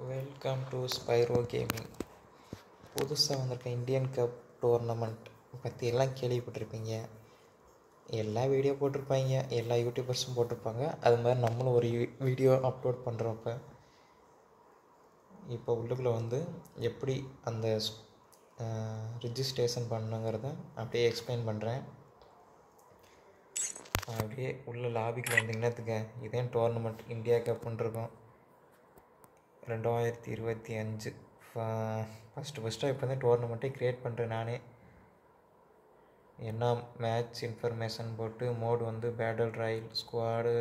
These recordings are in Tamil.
Welcome to Spiro gaming. புதுசாக வந்திருக்க இந்தியன் கப் டோர்னமெண்ட் பற்றி எல்லாம் கேள்விப்பட்டிருப்பீங்க. எல்லா வீடியோ போட்டிருப்பாங்க, எல்லா யூடியூபர்ஸும் போட்டிருப்பாங்க. அது மாதிரி நம்மளும் ஒரு வீடியோ அப்லோட் பண்ணுறப்ப இப்போ உள்ளுக்குள்ளே வந்து எப்படி அந்த ரிஜிஸ்ட்ரேஷன் பண்ணுங்கிறத அப்படியே எக்ஸ்பிளைன் பண்ணுறேன். அப்படியே உள்ள லாபிக்கில் வந்தீங்கன்னா இதே டோர்னமெண்ட் இந்தியா கப்புன்னு இருக்கும். 2025 ஃபஸ்ட்டாக இப்போ தான் டோர்னமெண்ட்டே க்ரியேட் பண்ணுறேன் நானே. என்ன மேட்ச் இன்ஃபர்மேஷன் போட்டு மோடு வந்து பேட்டில் ராயல், ஸ்குவாடு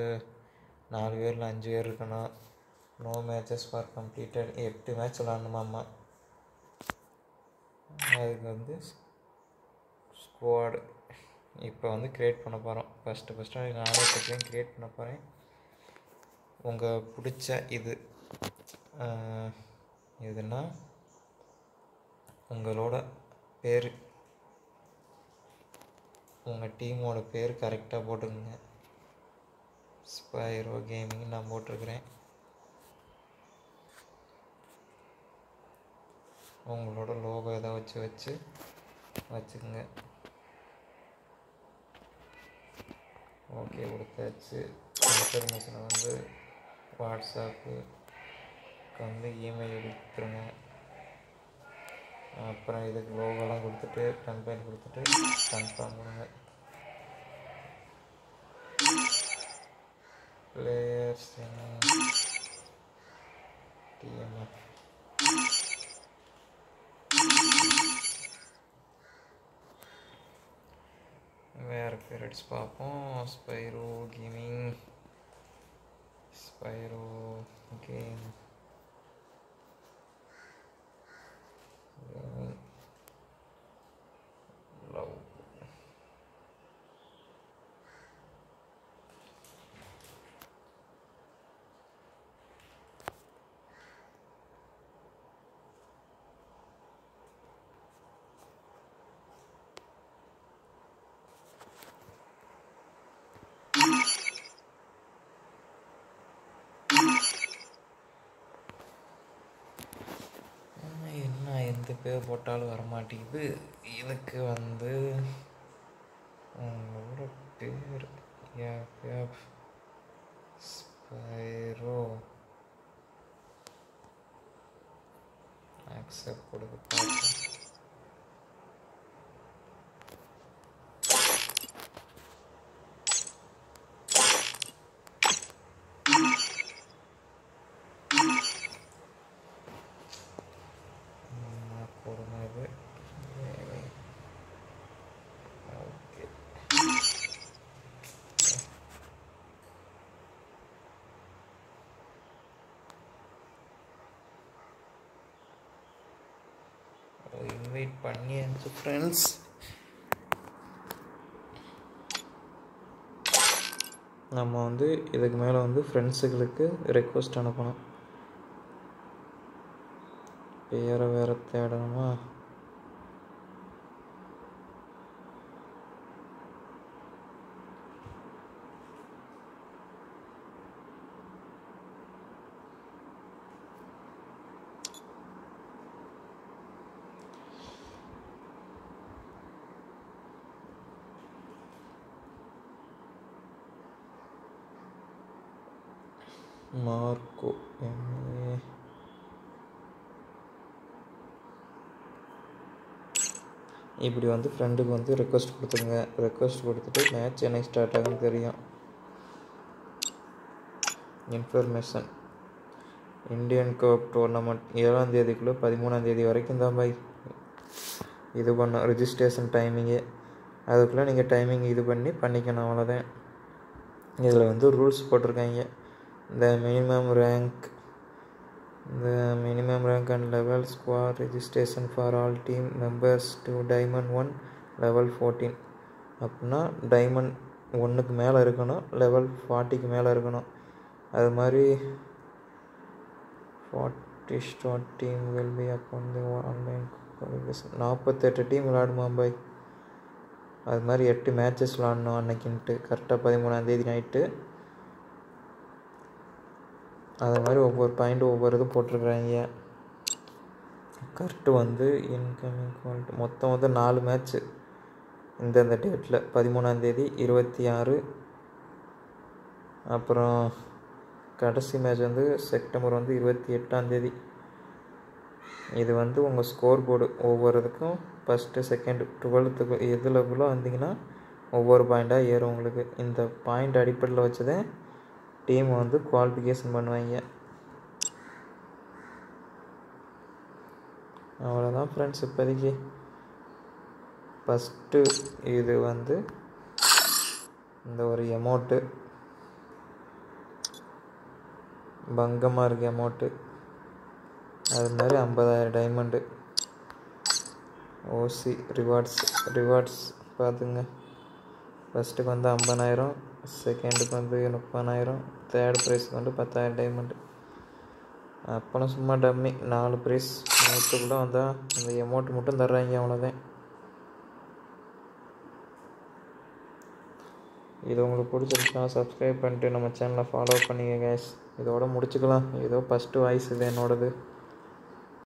4 பேரில் 5 பேர் இருக்கணும். No matches for completed, 8 match விளாடணுமாம்மா. அதுக்கு வந்து ஸ்குவாடு இப்போ வந்து க்ரியேட் பண்ண போகிறோம். ஃபஸ்ட்டாக நானே இப்போ க்ரியேட் பண்ண போகிறேன். உங்கள் பிடிச்ச எதுனா உங்களோட பேர், உங்கள் டீமோட பேர் கரெக்டாக போட்டுக்கோங்க. ஸ்பைரோ கேமிங் நான் போட்டிருக்கிறேன். உங்களோட லோகோ ஏதாவது வச்சுக்கோங்க. ஓகே கொடுத்தாச்சு. இன்ஃபர்மேஷனை வந்து வாட்ஸ்அப்புக்கு வந்து இமெயில் கொடுத்துருங்க. அப்புறம் இதுக்கு லோகோலாம் கொடுத்துட்டு டெம்ப்ளேட் கொடுத்துட்டு கன்ஃபார்ம் பண்ணுங்க. பிளேயர்ஸ் டிஎம்எஃப் வேறு பீரியட்ஸ் பார்ப்போம். Spiro gaming, Spiro game love. என்ன எந்த பேர் போட்டாலும் வரமாட்டேங்குது. இதுக்கு வந்து உங்களோட பேர் ஸ்பைரோ அக்செப்ட் கொடுக்க பார்ப்போம். இன்வைட் பண்ணியாச்சு ஃப்ரெண்ட்ஸ். நம்ம வந்து இதுக்கு மேலே வந்து ஃப்ரெண்ட்ஸுகளுக்கு ரெக்வஸ்ட் அனுப்பணும். பேரை வேறு தேடணுமா? மார்க்கோ இப்படி வந்து ஃப்ரெண்டுக்கு வந்து ரெக்வஸ்ட் கொடுத்துருங்க. ரெக்வஸ்ட் கொடுத்துட்டு மேட்ச் என்னைக்கு ஸ்டார்ட் ஆகுன்னு தெரியும். இன்ஃபர்மேஷன் இந்தியன் கப் டோர்னமெண்ட் 7ஆம் தேதிக்குள்ளே 13ஆம் தேதி வரைக்கும் தான் பாய் இது பண்ணோம். ரிஜிஸ்ட்ரேஷன் டைமிங்கு அதுக்குள்ளே நீங்கள் டைமிங் இது பண்ணிக்கணும், அவ்வளோதான். இதில் வந்து ரூல்ஸ் போட்டிருக்காங்க. The minimum rank and level squad registration for all team members to Diamond 1 level 14. அப்படின்னா டைமண்ட் 1க்கு மேலே இருக்கணும், லெவல் 40க்கு மேலே இருக்கணும். அது மாதிரி 40 start team will be upon the online qualification. 48 team விளாடுமா பாய். அது மாதிரி 8 மேட்சஸ் விளாடணும் அன்னைக்குன்ட்டு. கரெக்டாக 13ஆம் தேதி நைட்டு அது மாதிரி ஒவ்வொரு பாயிண்ட்டு ஒவ்வொரு இது போட்டிருக்குறாங்க. கரெக்டு வந்து இன்கமிங் குவாலிட்டி மொத்தம் வந்து 4 மேட்ச்சு இந்தந்த டேட்டில் 13ஆந்தேதி, 26, அப்புறம் கடைசி மேட்ச் வந்து செப்டம்பர் வந்து 28ஆந்தேதி. இது வந்து உங்கள் ஸ்கோர் போர்டு ஒவ்வொரு இதுக்கும் ஃபஸ்ட்டு செகண்டு 12th எதுலக்குள்ளே வந்தீங்கன்னா ஒவ்வொரு பாயிண்ட்டாக ஏறும் உங்களுக்கு. இந்த பாயிண்ட் அடிப்படையில் வச்சு தான் டீம் வந்து குவாலிஃபிகேஷன் பண்ணுவாங்க. அவ்வளோதான் ஃப்ரெண்ட்ஸ் இப்போதைக்கு. ஃபஸ்ட்டு இது வந்து இந்த ஒரு எமௌண்ட்டு பங்கமாக இருக்குது எமௌண்ட்டு. அது மாதிரி 50,000 டைமண்டு ஓசி ரிவார்ட்ஸ் பார்த்துங்க. ஃபஸ்ட்டுக்கு வந்து 50,000, செகண்டுக்கு வந்து 30,000, தேர்ட் ப்ரைஸுக்கு வந்து 10,000 டைமண்டு. அப்புறம் சும்மா டம்மி 4 ப்ரைஸ் 100க்குள்ளே வந்தால் அந்த எமௌண்ட் மட்டும் தர்றாங்க, அவ்வளோதான். இது உங்களுக்கு பிடிச்சிருச்சா சப்ஸ்கிரைப் பண்ணிட்டு நம்ம சேனலை ஃபாலோ பண்ணிங்க கைஸ். இதோட முடிச்சுக்கலாம். ஏதோ ஃபஸ்ட்டு வாய்ஸ் இது என்னோடது.